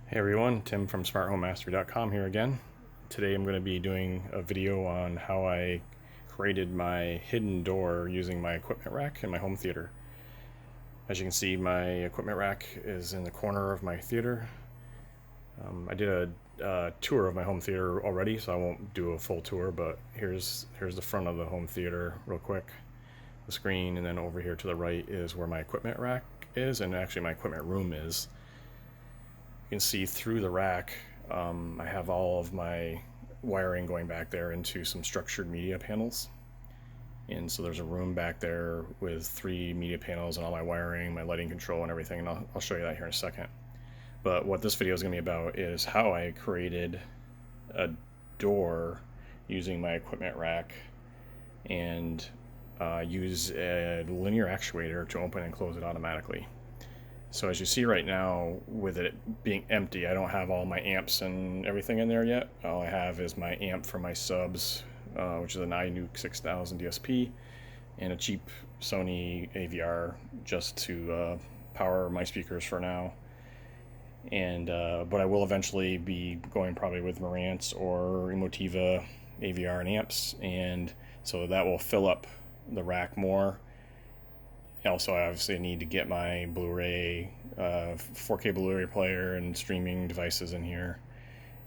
Hey everyone, Tim from smarthomemastery.com here again. Today I'm going to be doing a video on how I created my hidden door using my equipment rack in my home theater. As you can see, my equipment rack is in the corner of my theater. I did a tour of my home theater already, so I won't do a full tour, but here's the front of the home theater real quick. The screen, and then over here to the right is where my equipment rack is, and actually my equipment room is. You can see through the rack, I have all of my wiring going back there into some structured media panels. And so there's a room back there with 3 media panels and all my wiring, my lighting control and everything, and I'll show you that here in a second. But what this video is going to be about is how I created a door using my equipment rack and use a linear actuator to open and close it automatically. So as you see right now, with it being empty, I don't have all my amps and everything in there yet. All I have is my amp for my subs, which is an iNuke 6000 DSP, and a cheap Sony AVR just to power my speakers for now. And but I will eventually be going probably with Marantz or Emotiva AVR and amps, and so that will fill up the rack more. Also, I obviously need to get my Blu-ray, 4K Blu-ray player and streaming devices in here.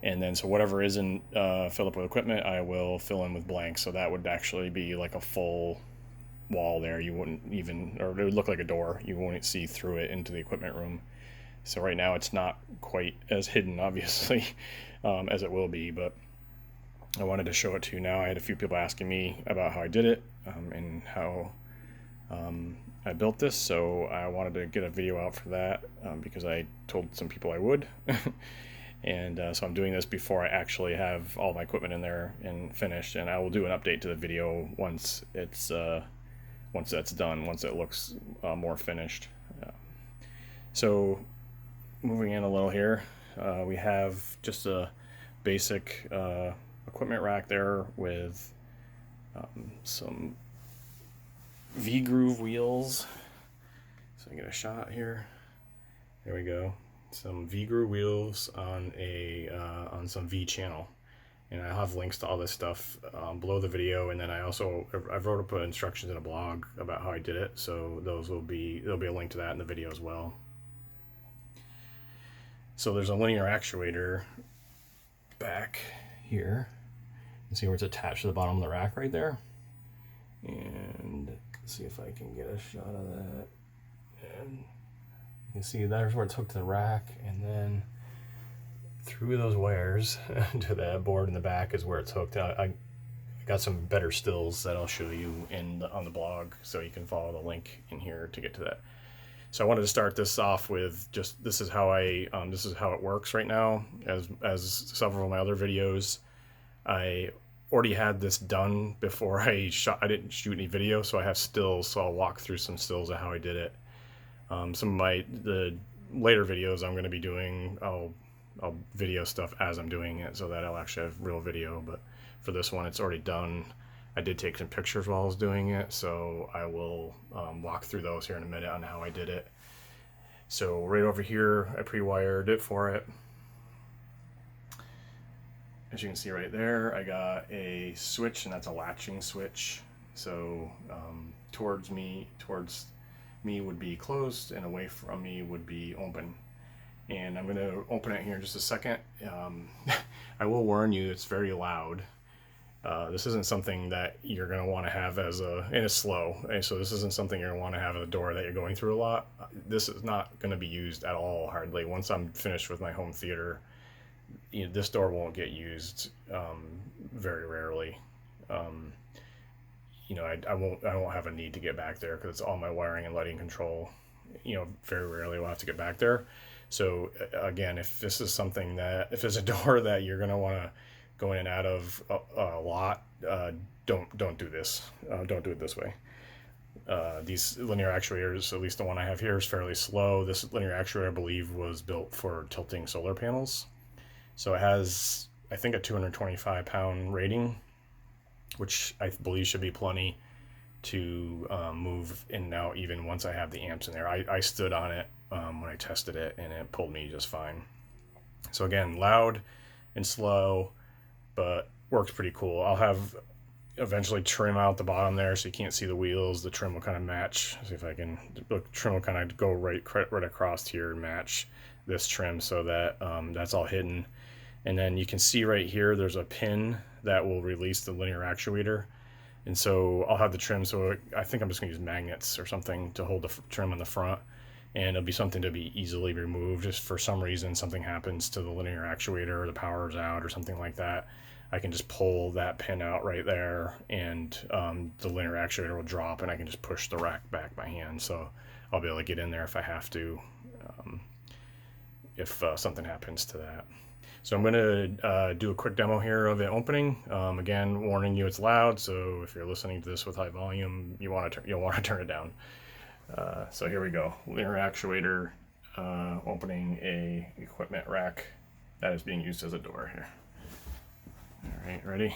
And then, so whatever isn't filled up with equipment, I will fill in with blanks. So that would actually be like a full wall there. You wouldn't even, or it would look like a door. You wouldn't see through it into the equipment room. So right now it's not quite as hidden, obviously, as it will be, but I wanted to show it to you now. I had a few people asking me about how I did it and how I built this, so I wanted to get a video out for that because I told some people I would. And so I'm doing this before I actually have all my equipment in there and finished, and I will do an update to the video once that's done, once it looks more finished. So moving in a little here, we have just a basic equipment rack there with some V-groove wheels. So I get a shot here. There we go. Some V-groove wheels on on some V channel, and I'll have links to all this stuff below the video. And then I wrote up instructions in a blog about how I did it, so there'll be a link to that in the video as well. So there's a linear actuator back here. You can see where it's attached to the bottom of the rack right there. And see if I can get a shot of that. And you can see there's where it's hooked to the rack, and then through those wires to that board in the back is where it's hooked. I got some better stills that I'll show you on the blog, so you can follow the link in here to get to that. So I wanted to start this off with just this is how it works right now. As several of my other videos, I already had this done before I didn't shoot any video, so I have stills, so I'll walk through some stills of how I did it. Some of the later videos I'm going to be doing, I'll video stuff as I'm doing it so that I'll actually have real video, but for this one it's already done. I did take some pictures while I was doing it, so I will walk through those here in a minute on how I did it. So right over here, I pre-wired it for it. As you can see right there, I got a switch, and that's a latching switch. So towards me would be closed, and away from me would be open. And I'm going to open it here in just a second. I will warn you, it's very loud. This isn't something that you're going to want to have and it's slow. And so this isn't something you're going to want to have at a door that you're going through a lot. This is not going to be used at all, hardly. Once I'm finished with my home theater, this door won't get used very rarely. I won't have a need to get back there because it's all my wiring and lighting control. Very rarely will have to get back there. So again, if this is something if it's a door that you're going to want to go in and out of a lot, don't do this. Don't do it this way. These linear actuators, at least the one I have here, is fairly slow. This linear actuator, I believe, was built for tilting solar panels. So it has, I think, a 225 pound rating, which I believe should be plenty to move in and out even once I have the amps in there. I stood on it when I tested it, and it pulled me just fine. So again, loud and slow, but works pretty cool. I'll have eventually trim out the bottom there so you can't see the wheels. The trim will kind of match. See if I can. The trim will kind of go right across here and match this trim, so that that's all hidden. And then you can see right here there's a pin that will release the linear actuator. And so I'll have the trim, so I think I'm just going to use magnets or something to hold the trim on the front, and it'll be something to be easily removed. Just for some reason something happens to the linear actuator, or the power's out or something like that, I can just pull that pin out right there, and the linear actuator will drop, and I can just push the rack back by hand. So I'll be able to get in there if I have to, if something happens to that. So I'm going to do a quick demo here of it opening. Again, warning you it's loud, so if you're listening to this with high volume, you'll want to turn it down. So here we go. Linear actuator opening a equipment rack that is being used as a door here. All right, ready?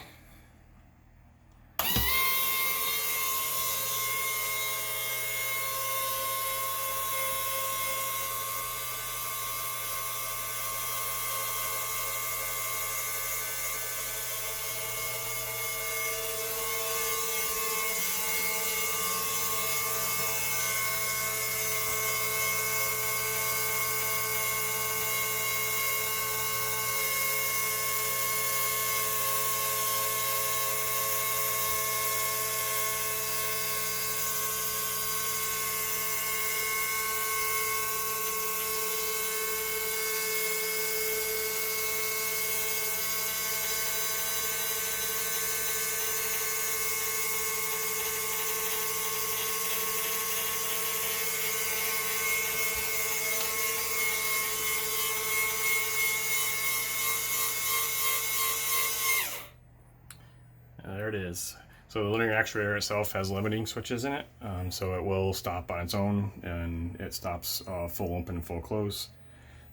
There it is. So the linear actuator itself has limiting switches in it, so it will stop on its own, and it stops full open and full close.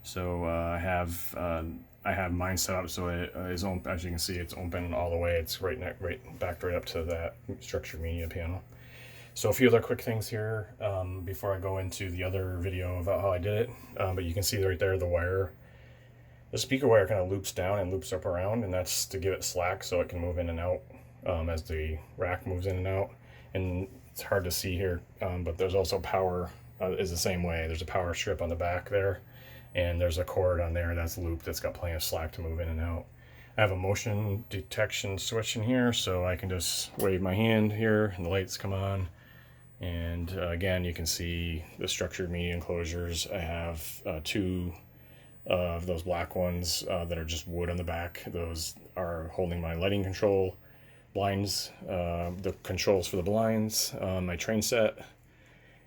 So I have mine set up so it is open. As you can see, it's open all the way. It's backed right up to that structured media panel. So a few other quick things here before I go into the other video about how I did it. But you can see right there the wire. The speaker wire kind of loops down and loops up around, and that's to give it slack so it can move in and out as the rack moves in and out. And it's hard to see here, but there's also power is the same way. There's a power strip on the back there, and there's a cord on there that's looped that's got plenty of slack to move in and out. I have a motion detection switch in here, so I can just wave my hand here and the lights come on. And again, you can see the structured media enclosures. I have two of those black ones that are just wood on the back. Those are holding my lighting control, blinds, the controls for the blinds, my train set,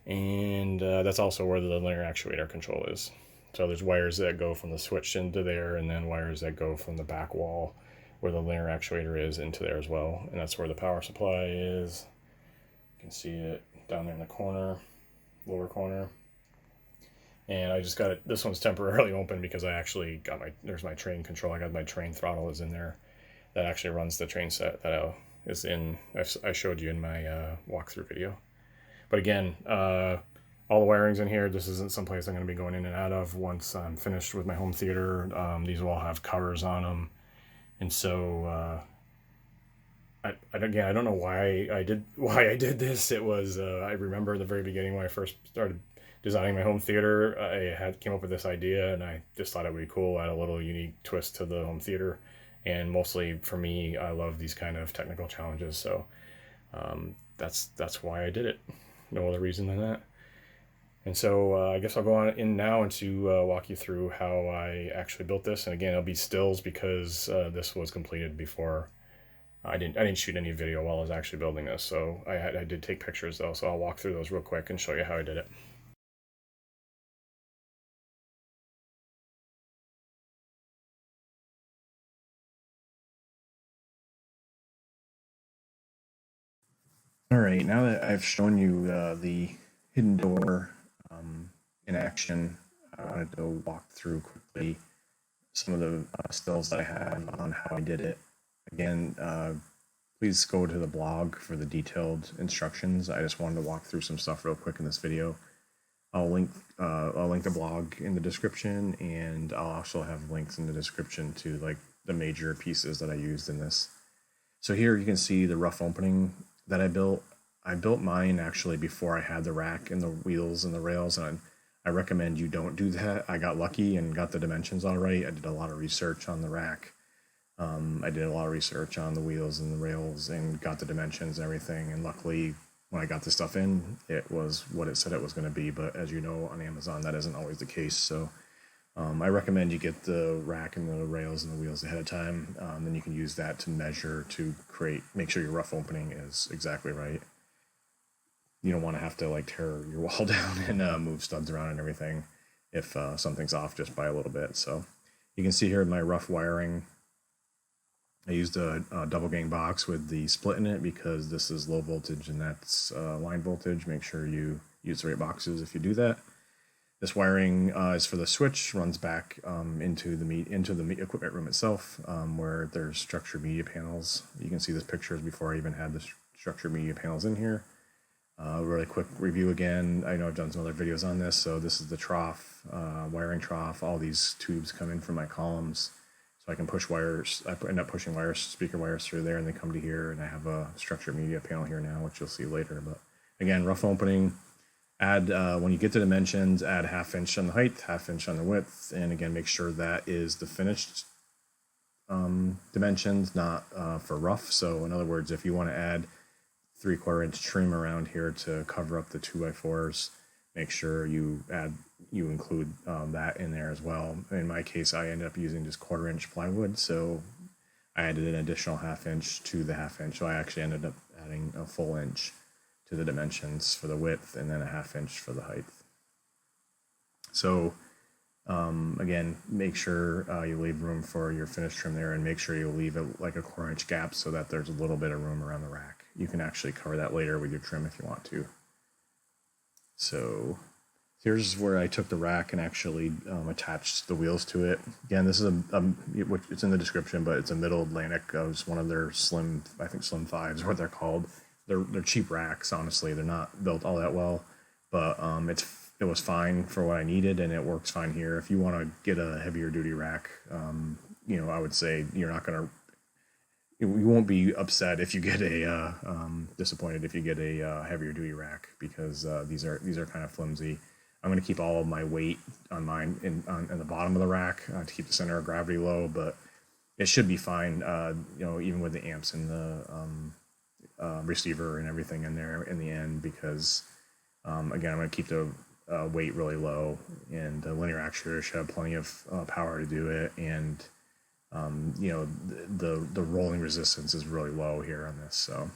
and that's also where the linear actuator control is. So there's wires that go from the switch into there, and then wires that go from the back wall where the linear actuator is into there as well. And that's where the power supply is. You can see it down there in the corner, lower corner. And I just got it. This one's temporarily open because I actually got there's my train control. I got my train throttle is in there. That actually runs the train set that is in, I showed you in my walkthrough video. But again, all the wiring's in here. This isn't someplace I'm going to be going in and out of once I'm finished with my home theater. These will all have covers on them. And so, again, I don't know why I did this. It was, I remember in the very beginning when I first started designing my home theater, I came up with this idea, and I just thought it would be cool, add a little unique twist to the home theater. And mostly for me, I love these kind of technical challenges, so that's why I did it. No other reason than that. And so I guess I'll go on in now and to walk you through how I actually built this. And again, it'll be stills because this was completed before. I didn't shoot any video while I was actually building this, so I did take pictures though. So I'll walk through those real quick and show you how I did it. All right, now that I've shown you the hidden door in action, I wanted to walk through quickly some of the stills that I have on how I did it. Again, please go to the blog for the detailed instructions. I just wanted to walk through some stuff real quick in this video. I'll link the blog in the description, and I'll also have links in the description to like the major pieces that I used in this. So here you can see the rough opening that I built. I built mine actually before I had the rack and the wheels and the rails, and I recommend you don't do that. I got lucky and got the dimensions all right. I did a lot of research on the rack. I did a lot of research on the wheels and the rails and got the dimensions and everything. And luckily, when I got the stuff in, it was what it said it was going to be. But as you know, on Amazon, that isn't always the case. So I recommend you get the rack and the rails and the wheels ahead of time. Then you can use that to measure to make sure your rough opening is exactly right. You don't want to have to like tear your wall down and move studs around and everything if something's off just by a little bit. So you can see here my rough wiring. I used a double gang box with the split in it because this is low voltage and that's line voltage. Make sure you use the right boxes if you do that. This wiring is for the switch, runs back into the equipment room itself, where there's structured media panels. You can see this pictures before I even had the structured media panels in here. Really quick review again. I know I've done some other videos on this. So this is the trough, wiring trough. All these tubes come in from my columns. So I can push wires. I end up pushing wires, speaker wires through there, and they come to here. And I have a structured media panel here now, which you'll see later. But again, rough opening. Add when you get to dimensions, add 1/2 inch on the height, 1/2 inch on the width, and again, make sure that is the finished dimensions, not for rough. So in other words, if you want to add 3/4 inch trim around here to cover up the 2x4s, make sure you include that in there as well. In my case, I ended up using just 1/4 inch plywood, so I added an additional 1/2 inch to the 1/2 inch. So I actually ended up adding a full inch to the dimensions for the width and then a 1/2 inch for the height. So again, make sure you leave room for your finished trim there, and make sure you leave like a 1/4 inch gap so that there's a little bit of room around the rack. You can actually cover that later with your trim if you want to. So here's where I took the rack and actually attached the wheels to it. Again, this is it's in the description, but it's a Middle Atlantic. It's one of their Slim 5s is what they're called. They're cheap racks, honestly. They're not built all that well, but it was fine for what I needed, and it works fine here. If you want to get a heavier duty rack, I would say you won't be upset if you get disappointed if you get a heavier duty rack, because these are kind of flimsy. I'm going to keep all of my weight on mine in the bottom of the rack to keep the center of gravity low, but it should be fine. Even with the amps and the receiver and everything in there in the end, because again, I'm going to keep the weight really low, and the linear actuator should have plenty of power to do it, and the rolling resistance is really low here on this. So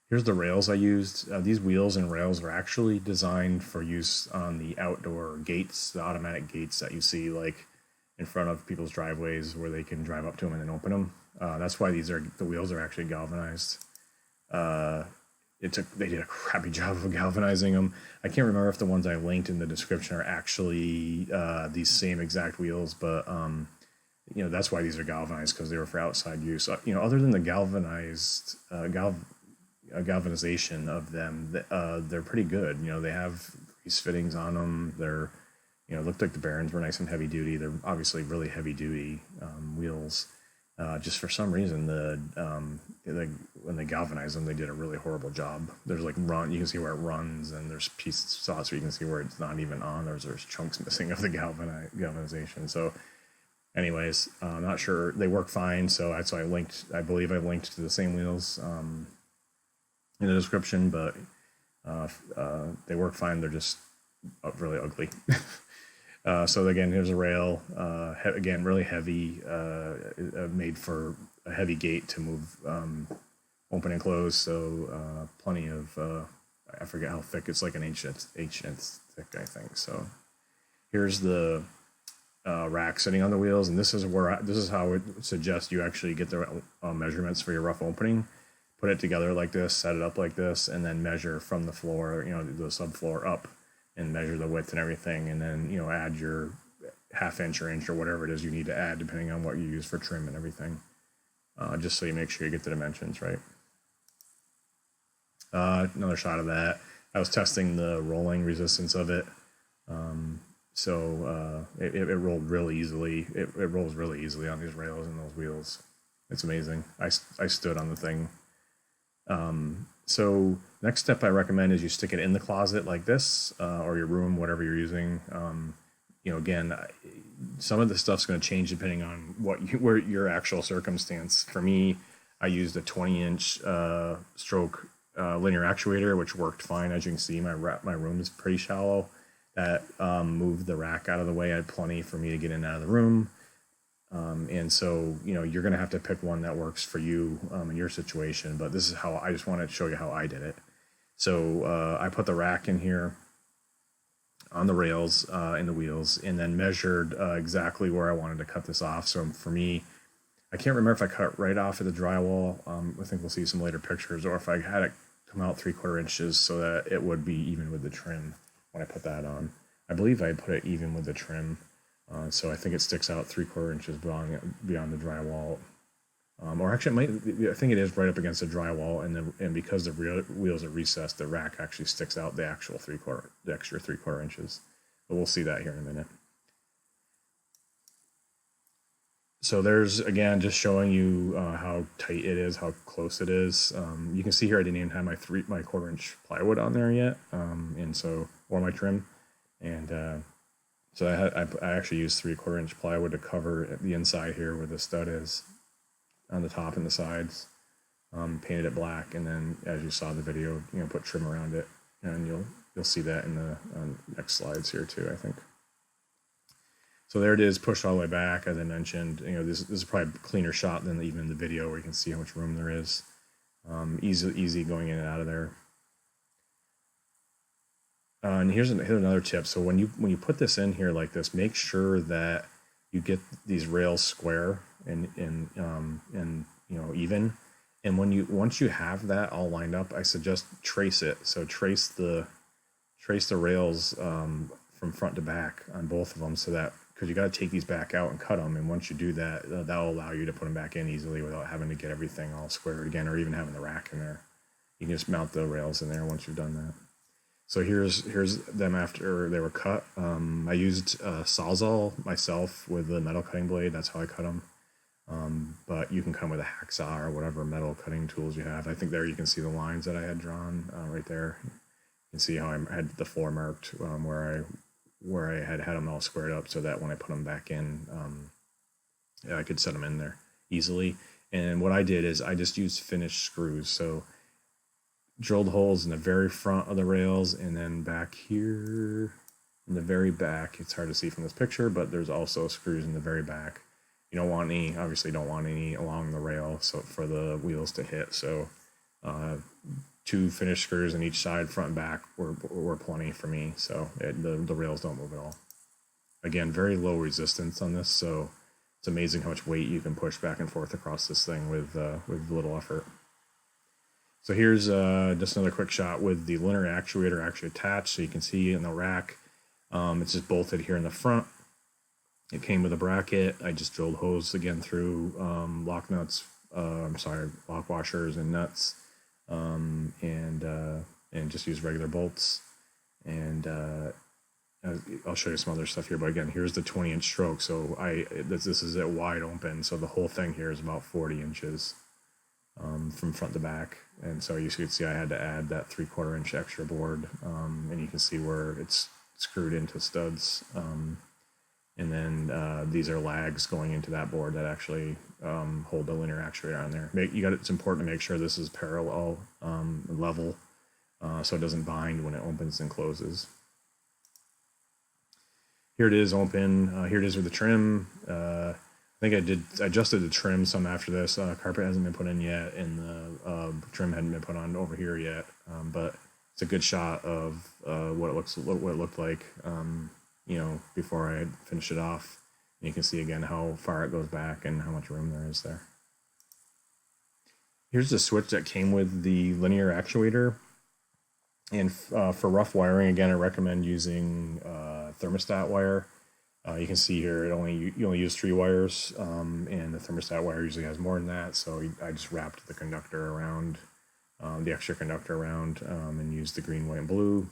here's the rails I used. These wheels and rails are actually designed for use on the outdoor gates, the automatic gates that you see like in front of people's driveways where they can drive up to them and then open them. That's why the wheels are actually galvanized. They did a crappy job of galvanizing them. I can't remember if the ones I linked in the description are actually these same exact wheels, but that's why these are galvanized, because they were for outside use. Other than the galvanization of them, they're pretty good. They have grease fittings on them. They're looked like the bearings were nice and heavy duty. They're obviously really heavy duty wheels. Just for some reason, when they galvanize them, they did a really horrible job. There's like you can see where it runs, and there's pieces of sauce where you can see where it's not even on. There's chunks missing of the galvanization. So anyways, I'm not sure. They work fine. So I believe I linked to the same wheels in the description, but they work fine. They're just really ugly. So again, here's a rail, again, really heavy, made for a heavy gate to move open and close. So plenty of, I forget how thick, it's like an inch thick, I think. So here's the rack sitting on the wheels, and this is how I would suggest you actually get the measurements for your rough opening. Put it together like this, set it up like this, and then measure from the floor, the subfloor up, and measure the width and everything, and then add your 1/2 inch or inch or whatever it is you need to add depending on what you use for trim and everything, just so you make sure you get the dimensions right. Another shot of that. I was testing the rolling resistance of it. So it rolled real easily. It rolls really easily on these rails and those wheels. It's amazing. I stood on the thing. So next step I recommend is you stick it in the closet like this, or your room, whatever you're using. Again, some of the stuff's going to change depending on where your actual circumstance. For me, I used a 20-inch stroke linear actuator, which worked fine. As you can see, my room is pretty shallow. That moved the rack out of the way. I had plenty for me to get in and out of the room. And so, you're going to have to pick one that works for you in your situation. But this is how I just wanted to show you how I did it. So I put the rack in here on the rails in the wheels, and then measured exactly where I wanted to cut this off. So for me, I can't remember if I cut it right off at the drywall. I think we'll see some later pictures, or if I had it come out 3/4 inches so that it would be even with the trim when I put that on. I believe I put it even with the trim. So I think it sticks out 3/4 inches beyond the drywall. Or actually, I think it is right up against the drywall, and because the wheels are recessed, the rack actually sticks out the extra 3/4 inches. But we'll see that here in a minute. So there's, again, just showing you how tight it is, how close it is. You can see here I didn't even have my 1/4 inch plywood on there yet, or my trim, and so I actually used 3/4 inch plywood to cover the inside here where the stud is on the top and the sides. Painted it black, and then, as you saw in the video, put trim around it, and you'll see that in the next slides here too, I think. So there it is, pushed all the way back. As I mentioned, this is probably a cleaner shot than even in the video where you can see how much room there is. Easy going in and out of there. And here's another tip. So when you put this in here like this, make sure that you get these rails square and even. And once you have that all lined up, I suggest trace it. So trace the rails from front to back on both of them, so that, because you got to take these back out and cut them. And once you do that, that'll allow you to put them back in easily without having to get everything all squared again, or even having the rack in there. You can just mount the rails in there once you've done that. So here's them after they were cut. I used Sawzall myself with the metal cutting blade. That's how I cut them. But you can come with a hacksaw or whatever metal cutting tools you have. I think there you can see the lines that I had drawn right there. You can see how I had the floor marked where I had them all squared up, so that when I put them back in, I could set them in there easily. And what I did is I just used finished screws. So drilled holes in the very front of the rails, and then back here in the very back. It's hard to see from this picture, but there's also screws in the very back. You don't want any, obviously don't want any along the rail, so for the wheels to hit. So 2 finished screws on each side, front and back, were plenty for me. So the rails don't move at all. Again, very low resistance on this, so it's amazing how much weight you can push back and forth across this thing with little effort. So here's just another quick shot with the linear actuator actually attached. So you can see in the rack, it's just bolted here in the front. It came with a bracket. I just drilled holes again through lock washers and nuts, and just use regular bolts. And I'll show you some other stuff here. But again, here's the 20-inch stroke. So this is it wide open. So the whole thing here is about 40 inches from front to back. And so you can see I had to add that 3/4 inch extra board, and you can see where it's screwed into studs. And then these are lags going into that board that actually hold the linear actuator on there. It's important to make sure this is parallel, level, so it doesn't bind when it opens and closes. Here it is open. Here it is with the trim. I think I adjusted the trim some after this. Carpet hasn't been put in yet, and the trim hadn't been put on over here yet. But it's a good shot of what it looked like, before I had finished it off. And you can see again how far it goes back and how much room there is there. Here's the switch that came with the linear actuator. And for rough wiring, again, I recommend using thermostat wire. You can see here you only use 3 wires, and the thermostat wire usually has more than that. So I just wrapped the conductor around the extra conductor around, and use the green, white, and blue.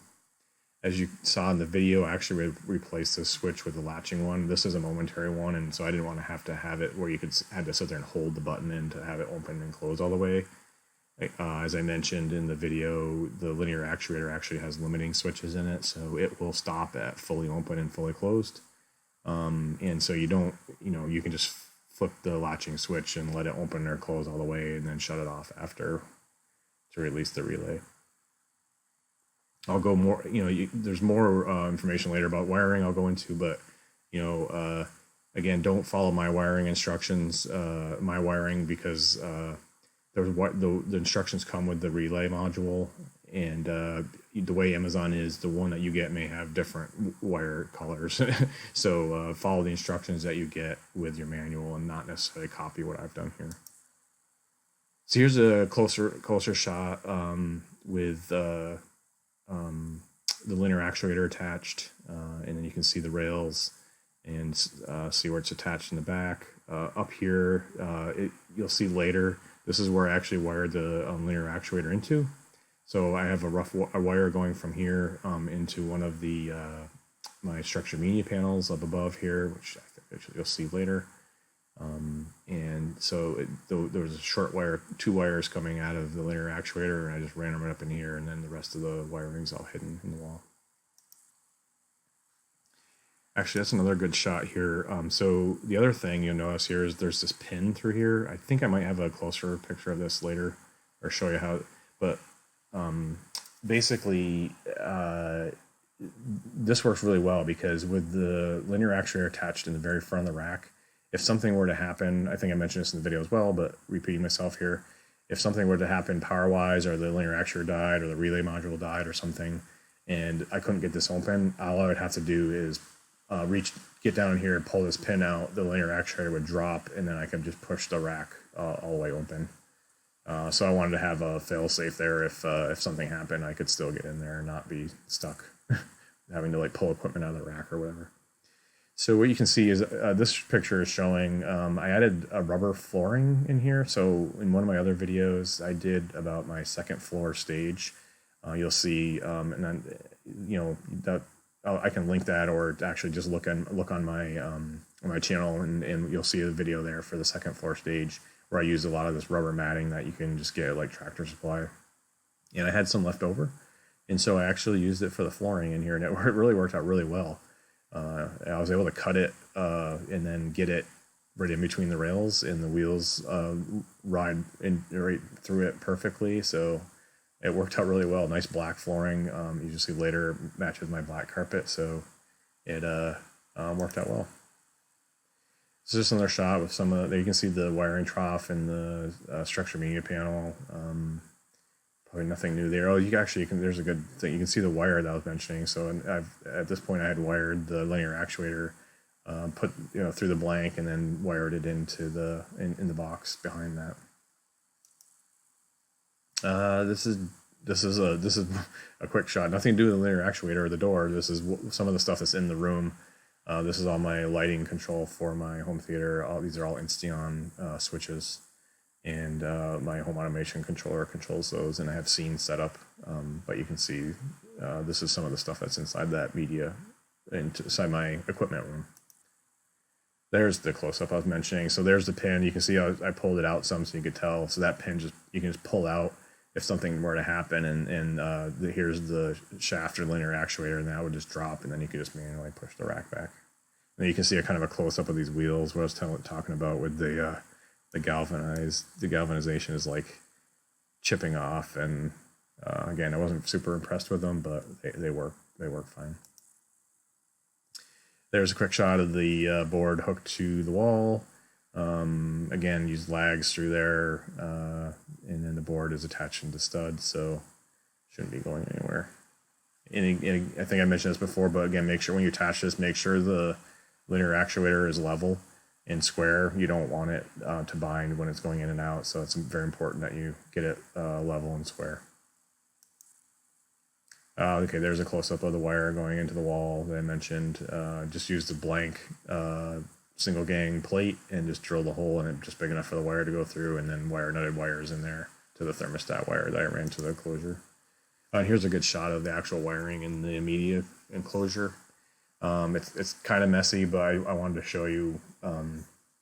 As you saw in the video, I actually replaced this switch with the latching one. This is a momentary one, and so I didn't want to have it where you had to sit there and hold the button in to have it open and close all the way. As I mentioned in the video, the linear actuator actually has limiting switches in it, so it will stop at fully open and fully closed. And so you don't, you can just flip the latching switch and let it open or close all the way, and then shut it off after to release the relay. I'll go more, there's more information later about wiring I'll go into, but, again, don't follow my wiring instructions, because the instructions come with the relay module, and the way Amazon is, the one that you get may have different wire colors. So follow the instructions that you get with your manual and not necessarily copy what I've done here. So here's a closer shot with the linear actuator attached, and then you can see the rails and see where it's attached in the back. Up here, you'll see later, this is where I actually wired the linear actuator into. So I have a wire going from here into one of the my structured media panels up above here, which you'll see later. And so there was a short wire, 2 wires coming out of the linear actuator, and I just ran them up in here, and then the rest of the wiring's all hidden in the wall. Actually, that's another good shot here. So the other thing you'll notice here is there's this pin through here. I think I might have a closer picture of this later, or show you how, but basically this works really well, because with the linear actuator attached in the very front of the rack, if something were to happen, I think I mentioned this in the video as well, but repeating myself here, if something were to happen power-wise, or the linear actuator died, or the relay module died or something, and I couldn't get this open, all I would have to do is get down here and pull this pin out, the linear actuator would drop, and then I could just push the rack all the way open. So I wanted to have a fail-safe there. If something happened, I could still get in there and not be stuck having to pull equipment out of the rack or whatever. So what you can see is this picture is showing I added a rubber flooring in here. So in one of my other videos I did about my second floor stage, you'll see, and then that I can link that, or actually just look on my channel, and you'll see a video there for the second floor stage where I used a lot of this rubber matting that you can just get like Tractor Supply, and I had some left over, and so I actually used it for the flooring in here, and it really worked out really well. I was able to cut it and then get it right in between the rails, and the wheels ride in right through it perfectly. So it worked out really well. Nice black flooring. You just see later matches my black carpet, so it worked out well. This is just another shot with some of there. You can see the wiring trough and the structure media panel. Probably nothing new there. Oh, there's a good thing. You can see the wire that I was mentioning. So at this point I had wired the linear actuator, put through the blank, and then wired it into in the box behind that. This is a quick shot. Nothing to do with the linear actuator or the door. This is some of the stuff that's in the room. This is all my lighting control for my home theater. These are all Insteon switches, and my home automation controller controls those, and I have scenes set up. But you can see this is some of the stuff that's inside that media, inside my equipment room. There's the close-up I was mentioning. So there's the pin. You can see I pulled it out some so you could tell. So that pin you can just pull out if something were to happen, and here's the shaft or linear actuator, and that would just drop, and then you could just manually push the rack back. And then you can see a kind of a close-up of these wheels, what I was talking about with the galvanization is like chipping off, and again, I wasn't super impressed with them, but they work fine. There's a quick shot of the board hooked to the wall. Again, use lags through there, and then the board is attached into studs, so shouldn't be going anywhere. And I think I mentioned this before, but again, make sure when you attach this, make sure the linear actuator is level and square. You don't want it to bind when it's going in and out, so it's very important that you get it level and square. Okay, there's a close-up of the wire going into the wall that I mentioned. Just use the blank single gang plate and just drill the hole in it just big enough for the wire to go through, and then wire nutted wires in there to the thermostat wire that I ran to the enclosure. Here's a good shot of the actual wiring in the immediate enclosure. It's kind of messy, but I wanted to show you.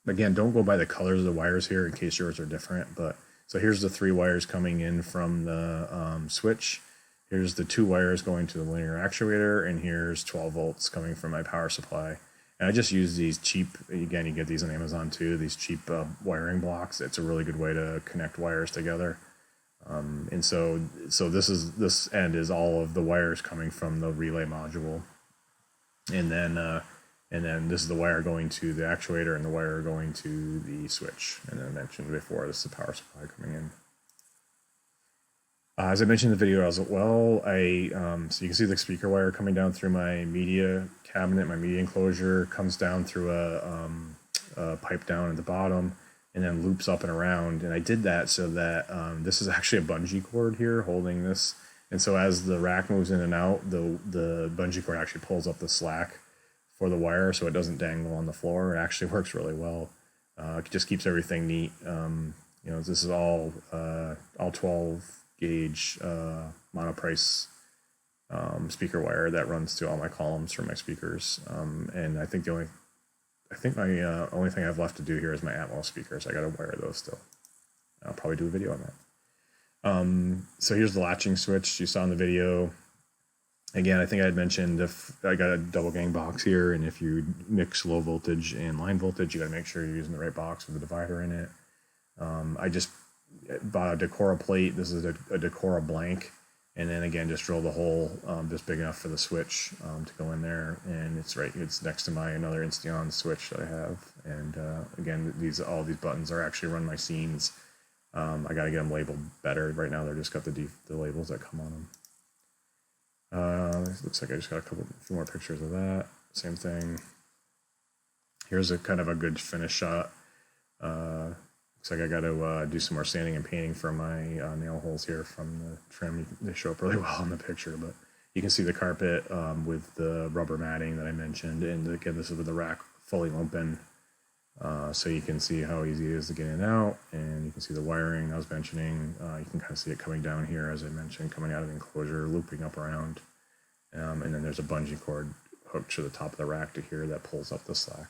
Again, don't go by the colors of the wires here in case yours are different. But so here's the 3 wires coming in from the switch. Here's the 2 wires going to the linear actuator, and here's 12 volts coming from my power supply. And I just use these cheap, again, you get these on Amazon too, these cheap wiring blocks. It's a really good way to connect wires together. And so this end is all of the wires coming from the relay module. And then this is the wire going to the actuator and the wire going to the switch. And I mentioned before, this is the power supply coming in. As I mentioned in the video as well, so you can see the speaker wire coming down through my media cabinet, my media enclosure, comes down through a pipe down at the bottom, and then loops up and around. And I did that so that this is actually a bungee cord here holding this. And so as the rack moves in and out, the bungee cord actually pulls up the slack for the wire so it doesn't dangle on the floor. It actually works really well. It just keeps everything neat. This is all 12 gauge monoprice speaker wire that runs to all my columns for my speakers. And I think my only thing I have left to do here is my Atmos speakers. I got to wire those still. I'll probably do a video on that. So here's the latching switch you saw in the video. Again, I think I had mentioned if I got a double gang box here, and if you mix low voltage and line voltage, you got to make sure you're using the right box with the divider in it. I just bought a Decora plate. This is a Decora blank, and then again just drill the hole just big enough for the switch to go in there, and it's next to my another Insteon switch that I have. And again, all these buttons are actually run my scenes. I got to get them labeled better. Right now they're just got the labels that come on them. Looks like I just got a few more pictures of that. Same thing. Here's a kind of a good finish shot. Looks like I got to do some more sanding and painting for my nail holes here from the trim. They show up really well in the picture, but you can see the carpet with the rubber matting that I mentioned. And again, this is with the rack fully open, so you can see how easy it is to get in and out. And you can see the wiring I was mentioning. You can kind of see it coming down here, as I mentioned, coming out of the enclosure, looping up around. And then there's a bungee cord hooked to the top of the rack to here that pulls up the slack.